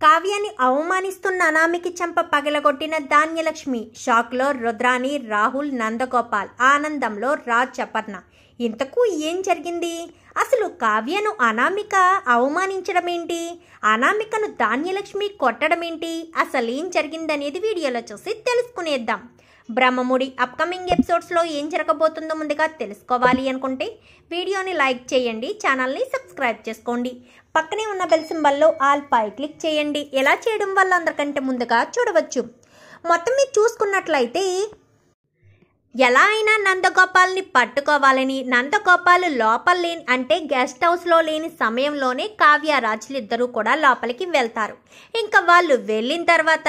కావ్యాన్ని అవమానిస్తున్న అనామికి చంప పగలగొట్టిన ధాన్యలక్ష్మి. షాక్లో రుద్రాని, రాహుల్, నందగోపాల్. ఆనందంలో రాజ్, అపర్ణ. ఇంతకు ఏం జరిగింది? అసలు కావ్యను అనామిక అవమానించడం ఏంటి? అనామికను ధాన్యలక్ష్మి కొట్టడం ఏంటి? అసలు ఏం జరిగిందనేది వీడియోలో చూసి తెలుసుకునేద్దాం. బ్రహ్మముడి అప్కమింగ్ ఎపిసోడ్స్లో ఏం జరగబోతుందో ముందుగా తెలుసుకోవాలి అనుకుంటే వీడియోని లైక్ చేయండి, ఛానల్ని సబ్స్క్రైబ్ చేసుకోండి, పక్కనే ఉన్న బెల్ సింబల్లో ఆల్ పై క్లిక్ చేయండి. ఎలా చేయడం వల్ల అందరికంటే ముందుగా చూడవచ్చు. మొత్తం మీరు చూసుకున్నట్లయితే ఎలా అయినా నందగోపాల్ని పట్టుకోవాలని నందగోపాల్ లోపల లేని అంటే గెస్ట్ హౌస్లో లేని సమయంలోనే కావ్య రాజులు ఇద్దరూ కూడా లోపలికి వెళ్తారు. ఇంకా వాళ్ళు వెళ్ళిన తర్వాత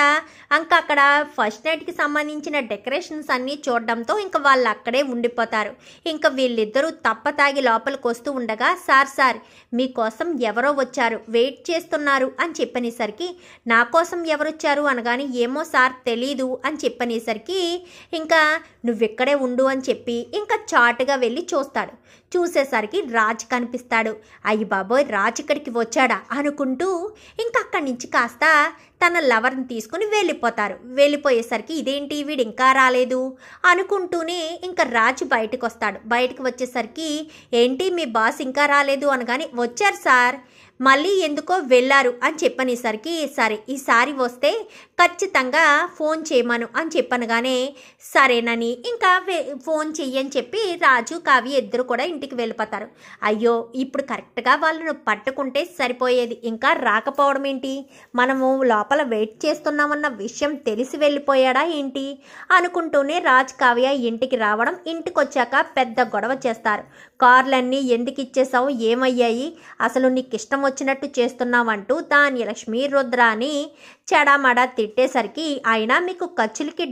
ఇంకా అక్కడ ఫస్ట్ నైట్కి సంబంధించిన డెకరేషన్స్ అన్నీ చూడడంతో ఇంకా వాళ్ళు అక్కడే ఉండిపోతారు. ఇంకా వీళ్ళిద్దరూ తప్పతాగి లోపలికి వస్తూ ఉండగా సార్ మీకోసం ఎవరో వచ్చారు, వెయిట్ చేస్తున్నారు అని చెప్పనేసరికి నా కోసం ఎవరొచ్చారు అనగానే ఏమో సార్ తెలీదు అని చెప్పనేసరికి ఇంకా నువ్వెక్కడే ఉండు అని చెప్పి ఇంకా చాటుగా వెళ్ళి చూస్తాడు. చూసేసరికి రాజ్ కనిపిస్తాడు. అయ్యి బాబోయ్, రాజ్ ఇక్కడికి వచ్చాడా అనుకుంటూ ఇంకా అక్కడి నుంచి కాస్త తన లవర్ని తీసుకుని వెళ్ళిపోతారు. వెళ్ళిపోయేసరికి ఇదేంటి వీడు ఇంకా రాలేదు అనుకుంటూనే ఇంకా రాజు బయటకు వస్తాడు. బయటకు వచ్చేసరికి ఏంటి మీ బాస్ ఇంకా రాలేదు అనగానే వచ్చారు సార్, మళ్ళీ ఎందుకో వెళ్ళారు అని చెప్పనేసరికి సరే ఈసారి వస్తే ఖచ్చితంగా ఫోన్ చేయమను అని చెప్పనగానే సరేనని ఇంకా ఫోన్ చెయ్యని చెప్పి రాజు కావ్య ఇద్దరు కూడా ఇంటికి వెళ్ళిపోతారు. అయ్యో ఇప్పుడు కరెక్ట్గా వాళ్ళను పట్టుకుంటే సరిపోయేది, ఇంకా రాకపోవడం ఏంటి, మనము లోపల వెయిట్ చేస్తున్నామన్న విషయం తెలిసి వెళ్ళిపోయాడా ఏంటి అనుకుంటూనే రాజ్ కావ్య ఇంటికి రావడం. ఇంటికి వచ్చాక పెద్ద గొడవ చేస్తారు. కార్లన్నీ ఎందుకు ఇచ్చేసావు, ఏమయ్యాయి, అసలు నీకు ఇష్టం వచ్చినట్టు చేస్తున్నావంటూ ధాన్యలక్ష్మి రుద్రాని చెడామడా తిట్టేసరికి అయినా మీకు ఖర్చులకి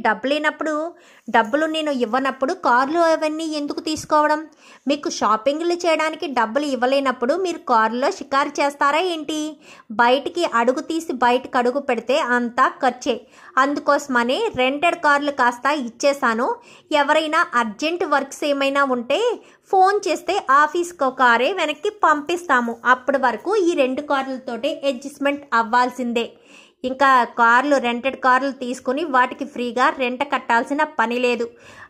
డబ్బులు నేను ఇవ్వనప్పుడు కార్లు అవన్నీ ఎందుకు తీసుకోవడం, మీకు షాపింగ్లు చేయడానికి డబ్బులు ఇవ్వలేనప్పుడు మీరు కారులో షికారు చేస్తారా ఏంటి, బయటికి అడుగు తీసి బయటకు అడుగు పెడితే అంతా ఖర్చే, అందుకోసమనే రెంటెడ్ కార్లు కాస్త ఇచ్చేసాను, ఎవరైనా అర్జెంట్ వర్క్స్ ఏమైనా ఉంటే ఫోన్ చేస్తే ఆఫీస్కి ఒక కారే వెనక్కి పంపిస్తాము, అప్పటి వరకు ఈ 2 కార్లతోటే అడ్జస్ట్మెంట్ అవ్వాల్సిందే, ఇంకా రెంటెడ్ కార్లు తీసుకుని వాటికి ఫ్రీగా రెంట్ కట్టాల్సిన పని లేదు,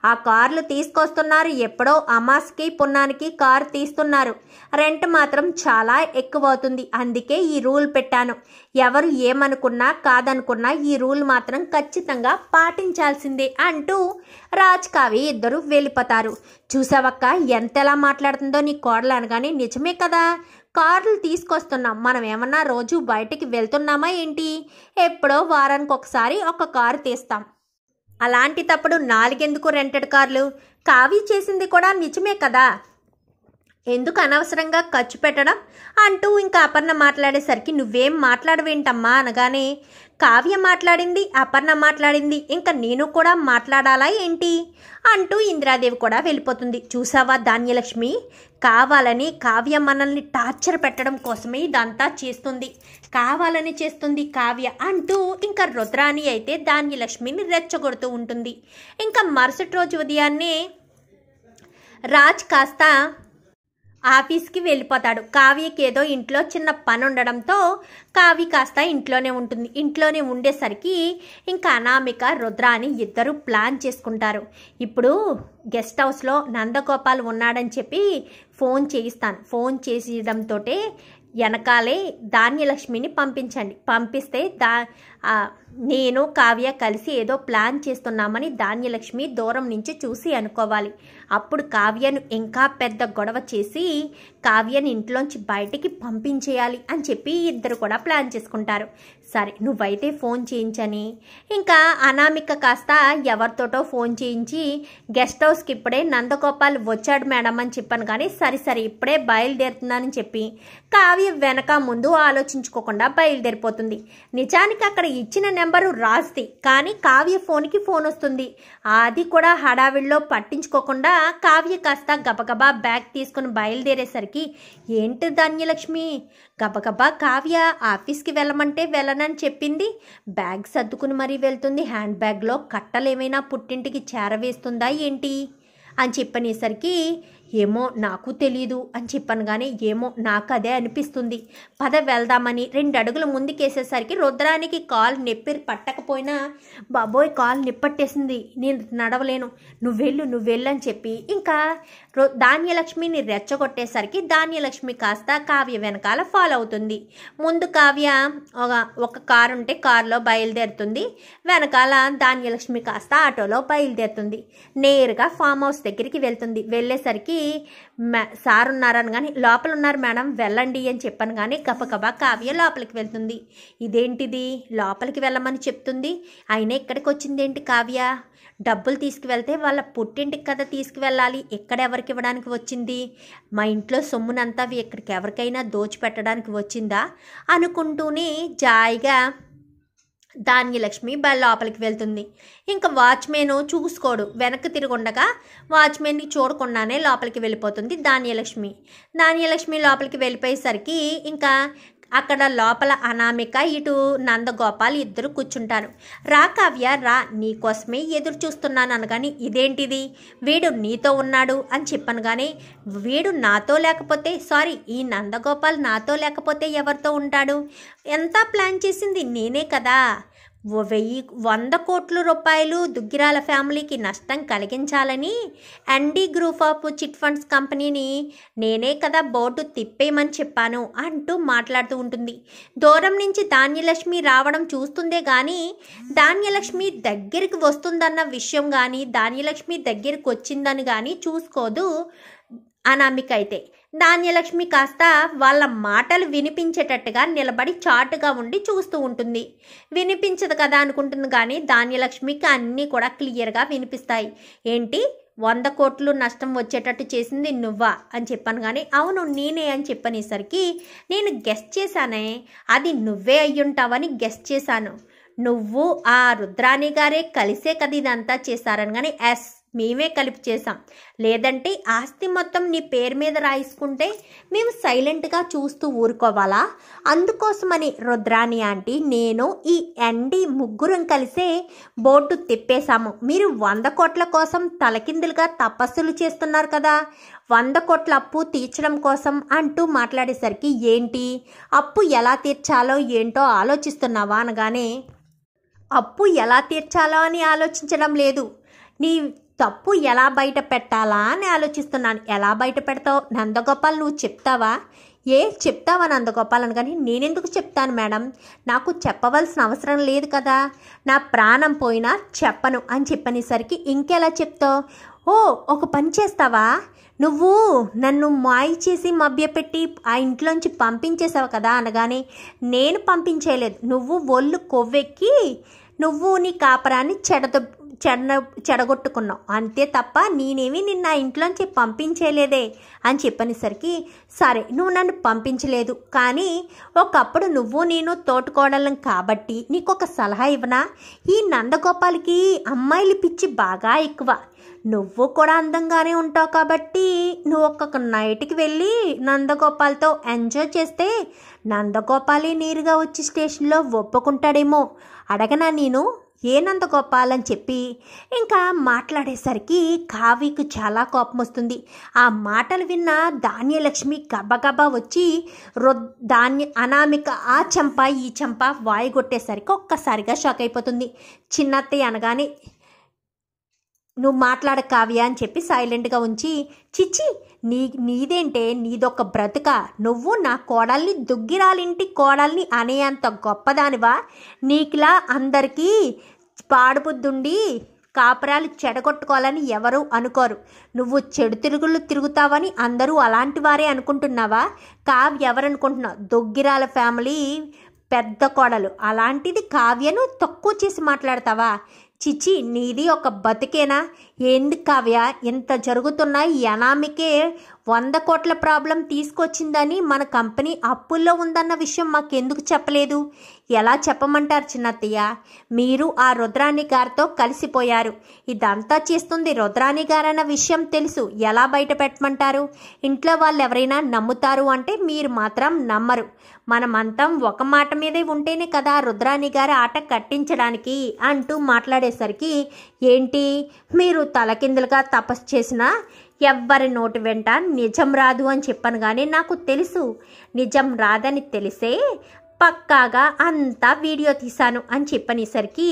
ఆ కార్లు తీసుకొస్తున్నారు ఎప్పుడో అమాస్కి పున్నానికి కారు తీస్తున్నారు, రెంట్ మాత్రం చాలా ఎక్కువ అవుతుంది, అందుకే ఈ రూల్ పెట్టాను, ఎవరు ఏమనుకున్నా కాదనుకున్నా ఈ రూల్ మాత్రం ఖచ్చితంగా పాటించాల్సిందే అంటూ రాజ్ కావ్య ఇద్దరు వెళ్ళిపోతారు. చూసావక్క ఎంతలా మాట్లాడుతుందో నీ కోడలు అనగానే నిజమే కదా, కార్లు తీసుకొస్తున్నాం, మనం ఏమన్నా రోజు బయటికి వెళ్తున్నామా ఏంటి, ఎప్పుడో వారానికి ఒకసారి ఒక కారు తీస్తాం, అలాంటి తప్పుడు 4 ఎందుకు రెంటెడ్ కార్లు, కావ్య చేసింది కూడా నిజమే కదా, ఎందుకు అనవసరంగా ఖర్చు పెట్టడం అంటూ ఇంకా అపర్ణ మాట్లాడేసరికి నువ్వేం మాట్లాడవేంటమ్మా అనగానే కావ్య మాట్లాడింది, అపర్ణ మాట్లాడింది, ఇంకా నేను కూడా మాట్లాడాలా ఏంటి అంటూ ఇందిరాదేవి కూడా వెళ్ళిపోతుంది. చూసావా ధాన్యలక్ష్మి, కావాలని కావ్య మనల్ని టార్చర్ పెట్టడం కోసమే ఇదంతా చేస్తుంది, కావాలని చేస్తుంది కావ్య అంటూ ఇంకా రుద్రాని అయితే ధాన్యలక్ష్మిని రెచ్చగొడుతూ ఉంటుంది. ఇంకా మరుసటి రోజు ఉదయాన్నే రాజ్ కాస్త ఆఫీస్కి వెళ్ళిపోతాడు. కావ్యకి ఏదో ఇంట్లో చిన్న పని ఉండడంతో కావ్య కాస్త ఇంట్లోనే ఉంటుంది. ఇంట్లోనే ఉండేసరికి ఇంకా అనామిక రుద్రాని ఇద్దరు ప్లాన్ చేసుకుంటారు. ఇప్పుడు గెస్ట్ హౌస్లో నందగోపాల్ ఉన్నాడని చెప్పి ఫోన్ చేయిస్తాను, ఫోన్ చేసేయడంతో వెనకాలే ధాన్యలక్ష్మిని పంపించండి, పంపిస్తే నేను కావ్య కలిసి ఏదో ప్లాన్ చేస్తున్నామని ధాన్యలక్ష్మి దూరం నుంచి చూసి అనుకోవాలి, అప్పుడు కావ్యను ఇంకా పెద్ద గొడవ చేసి కావ్యని ఇంట్లోంచి బయటికి పంపించేయాలి అని చెప్పి ఇద్దరు కూడా ప్లాన్ చేసుకుంటారు. సరే నువ్వైతే ఫోన్ చేయించని ఇంకా అనామిక కాస్త ఎవరితోటో ఫోన్ చేయించి గెస్ట్ హౌస్కి ఇప్పుడే నందగోపాల్ వచ్చాడు మేడం అని చెప్పాను కానీ సరే ఇప్పుడే బయలుదేరుతున్నానని చెప్పి కావ్య వెనక ముందు ఆలోచించుకోకుండా బయలుదేరిపోతుంది. నిజానికి అక్కడ ఇచ్చిన నెంబరు రాజ్ది, కానీ కావ్య ఫోన్కి ఫోన్ వస్తుంది, అది కూడా హడావిడిలో పట్టించుకోకుండా కావ్య కాస్త గబగబా బ్యాగ్ తీసుకుని బయలుదేరేసరికి ఏంటి ధాన్యలక్ష్మి, గబగబా కావ్య ఆఫీస్కి వెళ్ళమంటే వెళ్ళనని చెప్పింది, బ్యాగ్ సర్దుకుని మరీ వెళ్తుంది, హ్యాండ్ బ్యాగ్లో కట్టలేమైనా పుట్టింటికి చేరవేస్తుందా ఏంటి అని చెప్పనేసరికి ఏమో నాకు తెలీదు అని చెప్పాను. కానీ ఏమో నాకు అదే అనిపిస్తుంది, పద వెళ్దామని 2 అడుగులు ముందుకేసేసరికి రుద్రానికి కాలు నొప్పి పట్టకపోయినా బాబోయ్ కాలు నిప్పట్టేసింది, నేను నడవలేను, నువ్వు వెళ్ళు అని చెప్పి ఇంకా ధాన్యలక్ష్మిని రెచ్చగొట్టేసరికి ధాన్యలక్ష్మి కాస్త కావ్య వెనకాల ఫాలో అవుతుంది. ముందు కావ్య ఒక కారు ఉంటే కారులో బయలుదేరుతుంది, వెనకాల ధాన్యలక్ష్మి కాస్త ఆటోలో బయలుదేరుతుంది. నేరుగా ఫామ్ హౌస్ దగ్గరికి వెళ్తుంది. వెళ్ళేసరికి సార్ ఉన్నారని కానీ లోపల ఉన్నారు మేడం వెళ్ళండి అని చెప్పాను. కానీ గబగబా కావ్య లోపలికి వెళ్తుంది. ఇదేంటిది లోపలికి వెళ్ళమని చెప్తుంది, అయినా ఇక్కడికి వచ్చిందేంటి కావ్య? డబ్బులు తీసుకువెళ్తే వాళ్ళ పుట్టింటికి కదా తీసుకువెళ్ళాలి, ఎక్కడెవరికి ఇవ్వడానికి వచ్చింది? మా ఇంట్లో సొమ్మునంతా ఇక్కడికి ఎవరికైనా దోచిపెట్టడానికి వచ్చిందా అనుకుంటూనే జాయిగా ధాన్యలక్ష్మి లోపలికి వెళ్తుంది. ఇంకా వాచ్మెన్ చూసుకోడు, వెనక్కి తిరుగుండగా వాచ్మెన్ని చూడకుండానే లోపలికి వెళ్ళిపోతుంది ధాన్యలక్ష్మి లోపలికి వెళ్ళిపోయేసరికి ఇంకా అక్కడ లోపల అనామిక ఇటు నందగోపాల్ ఇద్దరు కూర్చుంటారు. రా కావ్య రా, నీకోసమే ఎదురు చూస్తున్నాను అనగాని ఇదేంటిది వీడు నీతో ఉన్నాడు అని చెప్పాను. కానీ వీడు నాతో లేకపోతే ఈ నందగోపాల్ నాతో లేకపోతే ఎవరితో ఉంటాడు? ఎంత ప్లాన్ చేసింది నేనే కదా. 100 కోట్ల రూపాయలు దుగ్గిరాల ఫ్యామిలీకి నష్టం కలిగించాలని ND group of chit funds కంపెనీని నేనే కదా బోర్డు తిప్పేయమని చెప్పాను అంటూ మాట్లాడుతూ ఉంటుంది. దూరం నుంచి ధాన్యలక్ష్మి రావడం చూస్తుందే కానీ ధాన్యలక్ష్మి దగ్గరికి వస్తుందన్న విషయం కానీ ధాన్యలక్ష్మి దగ్గరికి వచ్చిందని కానీ చూసుకోదు అనామిక. అయితే ధాన్యలక్ష్మి కాస్త వాళ్ళ మాటలు వినిపించేటట్టుగా నిలబడి చాటుగా ఉండి చూస్తూ ఉంటుంది. వినిపించదు కదా అనుకుంటుంది కానీ ధాన్యలక్ష్మికి అన్నీ కూడా క్లియర్గా వినిపిస్తాయి. ఏంటి 100 కోట్లు నష్టం వచ్చేటట్టు చేసింది నువ్వా అని చెప్పాను. కానీ అవును నేనే అని చెప్పనేసరికి నేను గెస్ చేశానే, అది నువ్వే అయ్యుంటావని గెస్ చేశాను. నువ్వు ఆ రుద్రాణి గారే కలిసే కదా ఇదంతా చేశారని. కానీ మేమే కలిపి చేసాం, లేదంటే ఆస్తి మొత్తం నీ పేరు మీద రాయించుకుంటే మేము సైలెంట్గా చూస్తూ ఊరుకోవాలా? అందుకోసమని రుద్రాణి ఆంటీ నేను ఈ ఎన్డీ ముగ్గురం కలిసే బోర్డు తిప్పేశాము. మీరు 100 కోట్ల కోసం తలకిందులుగా తపస్సులు చేస్తున్నారు కదా, 100 కోట్ల అప్పు తీర్చడం కోసం అంటూ మాట్లాడేసరికి ఏంటి అప్పు ఎలా తీర్చాలో ఏంటో ఆలోచిస్తున్నావా అనగానే అప్పు ఎలా తీర్చాలో అని ఆలోచించడం లేదు, నీ తప్పు ఎలా బయట పెట్టాలా అని ఆలోచిస్తున్నాను. ఎలా బయట పెడతావు నందగోపాల్, నువ్వు చెప్తావా నందగోపాల్ అని. కానీ నేనెందుకు చెప్తాను మేడం, నాకు చెప్పవలసిన అవసరం లేదు కదా, నా ప్రాణం పోయినా చెప్పను అని చెప్పనేసరికి ఇంకెలా చెప్తావు? ఒక పని చేస్తావా, నువ్వు నన్ను మాయ చేసి మభ్యపెట్టి ఆ ఇంట్లోంచి పంపించేసావు కదా అనగానే నేను పంపించేయలేదు, నువ్వు ఒళ్ళు కొవ్వెక్కి నువ్వు నీ కాపరాన్ని చెడగొట్టుకున్నావు అంతే తప్ప నేనేమి నిన్న ఇంట్లోంచి పంపించేలేదే అని చెప్పనేసరికి సరే నువ్వు నన్ను పంపించలేదు కానీ ఒకప్పుడు నువ్వు నేను తోటికోడలం కాబట్టి నీకు ఒక సలహా ఇవ్వనా? ఈ నందగోపాల్కి అమ్మాయిల పిచ్చి బాగా ఎక్కువ, నువ్వు కూడా అందంగానే ఉంటావు కాబట్టి నువ్వు ఒక్కొక్క నైట్కి వెళ్ళి నందగోపాల్తో ఎంజాయ్ చేస్తే నందగోపాలే నేరుగా వచ్చి స్టేషన్లో ఒప్పుకుంటాడేమో, అడగనా నేను ఏ నందగోపాల్ అని చెప్పి ఇంకా మాట్లాడేసరికి కావ్యకు చాలా కోపం వస్తుంది. ఆ మాటలు విన్న ధాన్యలక్ష్మి గబగబా వచ్చి అనామిక ఆ చెంప ఈ చెంప వాయిగొట్టేసరికి ఒక్కసారిగా షాక్ అయిపోతుంది. చిన్నత్తయ్య అనగానే నువ్వు మాట్లాడ కావ్య అని చెప్పి సైలెంట్గా ఉంచి చిచ్చి నీదేంటే నీదొక బ్రతుక, నువ్వు నా కోడల్ని దుగ్గిరాలింటి కోడల్ని అనేంత గొప్పదానివా? నీకులా అందరికీ పాడుబుద్దుండి కాపురాలు చెడగొట్టుకోవాలని ఎవరు అనుకోరు, నువ్వు చెడు తిరుగుళ్ళు తిరుగుతావని అందరూ అలాంటి వారే అనుకుంటున్నావా? కావ్య ఎవరనుకుంటున్నావు? దుగ్గిరాల ఫ్యామిలీ పెద్ద కోడలు, అలాంటిది కావ్యను తక్కువ చేసి మాట్లాడతావా? చిచి నీది ఒక బతికేనా? ఎందుకు కావ్య ఇంత జరుగుతున్నా ఈ అనామికే 100 కోట్ల ప్రాబ్లం తీసుకొచ్చిందని మన కంపెనీ అప్పుల్లో ఉందన్న విషయం మాకెందుకు చెప్పలేదు? ఎలా చెప్పమంటారు చిన్నత్తయ్య? మీరు ఆ రుద్రాణి గారితో కలిసిపోయారు, ఇదంతా చేస్తుంది రుద్రాణి గారన్న విషయం తెలుసు, ఎలా బయట పెట్టమంటారు? ఇంట్లో వాళ్ళు ఎవరైనా నమ్ముతారు అంటే మీరు మాత్రం నమ్మరు. మనమంతా ఒక మాట మీదే ఉంటేనే కదా రుద్రాణి గారి ఆట కట్టించడానికి అంటూ మాట్లాడేసరికి ఏంటి మీరు తలకిందులుగా తపస్సు చేసినా ఎవ్వరి నోటి వెంట నిజం రాదు అని చెప్పాను, కానీ నాకు తెలుసు నిజం రాదని తెలిసే పక్కాగా అంతా వీడియో తీశాను అని చెప్పనేసరికి,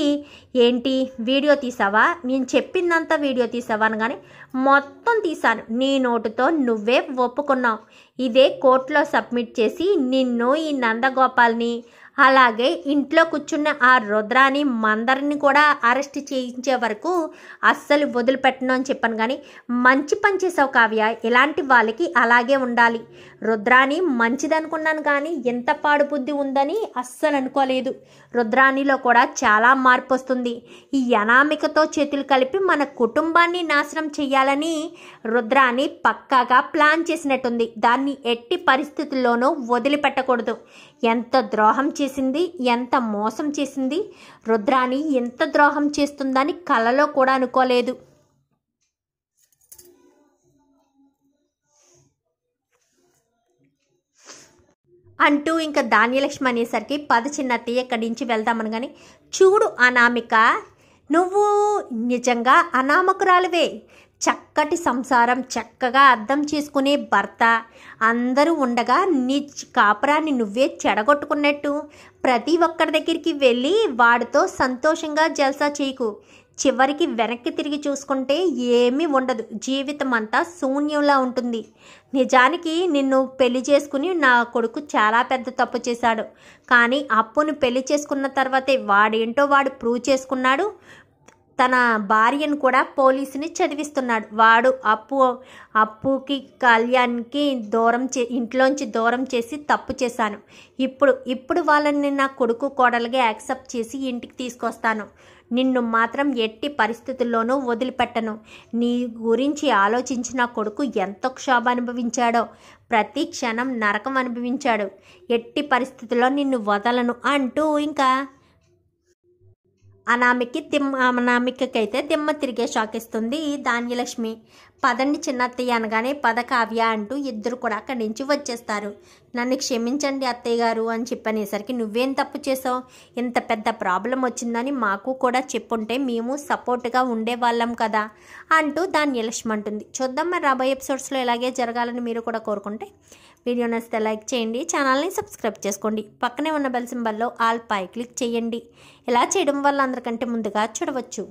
ఏంటి వీడియో తీసావా, నేను చెప్పిందంతా వీడియో తీసావా అనగానే మొత్తం తీశాను, నీ నోటుతో నువ్వే ఒప్పుకున్నావు, ఇదే కోర్టులో సబ్మిట్ చేసి నిన్ను, ఈ నందగోపాల్ని, అలాగే ఇంట్లో కూర్చున్న ఆ రుద్రాని మందరిని కూడా అరెస్ట్ చేయించే వరకు అస్సలు వదిలిపెట్టను అని చెప్పాను. కానీ మంచి పని చేసావు కావ్య, ఇలాంటి వాళ్ళకి అలాగే ఉండాలి. రుద్రాని మంచిదనుకున్నాను కానీ ఎంత పాడు బుద్ధి ఉందని అస్సలు అనుకోలేదు. రుద్రానిలో కూడా చాలా మార్పు వస్తుంది. ఈ అనామికతో చేతులు కలిపి మన కుటుంబాన్ని నాశనం చేయాలని రుద్రాని పక్కాగా ప్లాన్ చేసినట్టుంది. దాన్ని ఎట్టి పరిస్థితుల్లోనూ వదిలిపెట్టకూడదు. ఎంత ద్రోహం చేసింది, ఎంత మోసం చేసింది. రుద్రాని ఎంత ద్రోహం చేస్తుందని కలలో కూడా అనుకోలేదు. అంటూ ఇంకా ధాన్యలక్ష్మి అనేసరికి చిన్నత్తయ్య ఇక్కడి నుంచి వెళ్దామని, కానీ చూడు అనామిక, నువ్వు నిజంగా అనామకురాలివే. చక్కటి సంసారం, చక్కగా అర్థం చేసుకునే భర్త అందరూ ఉండగా నీ కాపురాన్ని నువ్వే చెడగొట్టుకున్నట్టు ప్రతి ఒక్కరి దగ్గరికి వెళ్ళి వాడితో సంతోషంగా జల్సా చేయకు. చివరికి వెనక్కి తిరిగి చూసుకుంటే ఏమీ ఉండదు, జీవితం అంతా శూన్యంలా ఉంటుంది. నిజానికి నిన్ను పెళ్లి చేసుకుని నా కొడుకు చాలా పెద్ద తప్పు చేశాడు. కానీ అప్పును పెళ్లి చేసుకున్న తర్వాతే వాడేంటో వాడు ప్రూవ్ చేసుకున్నాడు. తన భార్యను కూడా పోలీసుని చదివిస్తున్నాడు. వాడు అప్పుకి కళ్యాణ్కి ఇంట్లోంచి దూరం చేసి తప్పు చేశాను. ఇప్పుడు వాళ్ళని నా కొడుకు కోడలుగా యాక్సెప్ట్ చేసి ఇంటికి తీసుకొస్తాను. నిన్ను మాత్రం ఎట్టి పరిస్థితుల్లోనూ వదిలిపెట్టను. నీ గురించి ఆలోచించి నా కొడుకు ఎంత క్షోభ అనుభవించాడో, ప్రతి క్షణం నరకం అనుభవించాడు. ఎట్టి పరిస్థితుల్లో నిన్ను వదలను అంటూ ఇంకా అనామికకైతే దిమ్మ తిరిగే షాక్ ఇస్తుంది ధాన్యలక్ష్మి. పదండి చిన్నత్తయ్య అనగానే పద కావ్య అంటూ ఇద్దరు కూడా అక్కడి నుంచి వచ్చేస్తారు. నన్ను క్షమించండి అత్తయ్య గారు అని చెప్పనేసరికి, నువ్వేం తప్పు చేసావు, ఇంత పెద్ద ప్రాబ్లం వచ్చిందని మాకు కూడా చెప్పుంటే మేము సపోర్ట్గా ఉండేవాళ్ళం కదా అంటూ ధాన్యలక్ష్మి అంటుంది. చూద్దాం మరి రాబోయే ఎపిసోడ్స్లో ఇలాగే జరగాలని మీరు కూడా కోరుకుంటే వీడియో నచ్చితే లైక్ చేయండి, ఛానల్ని సబ్స్క్రైబ్ చేసుకోండి, పక్కనే ఉన్న బెల్ సింబల్లో ఆల్ పై క్లిక్ చేయండి. ఇలా చేయడం వల్ల అందరికంటే ముందుగా చూడవచ్చు.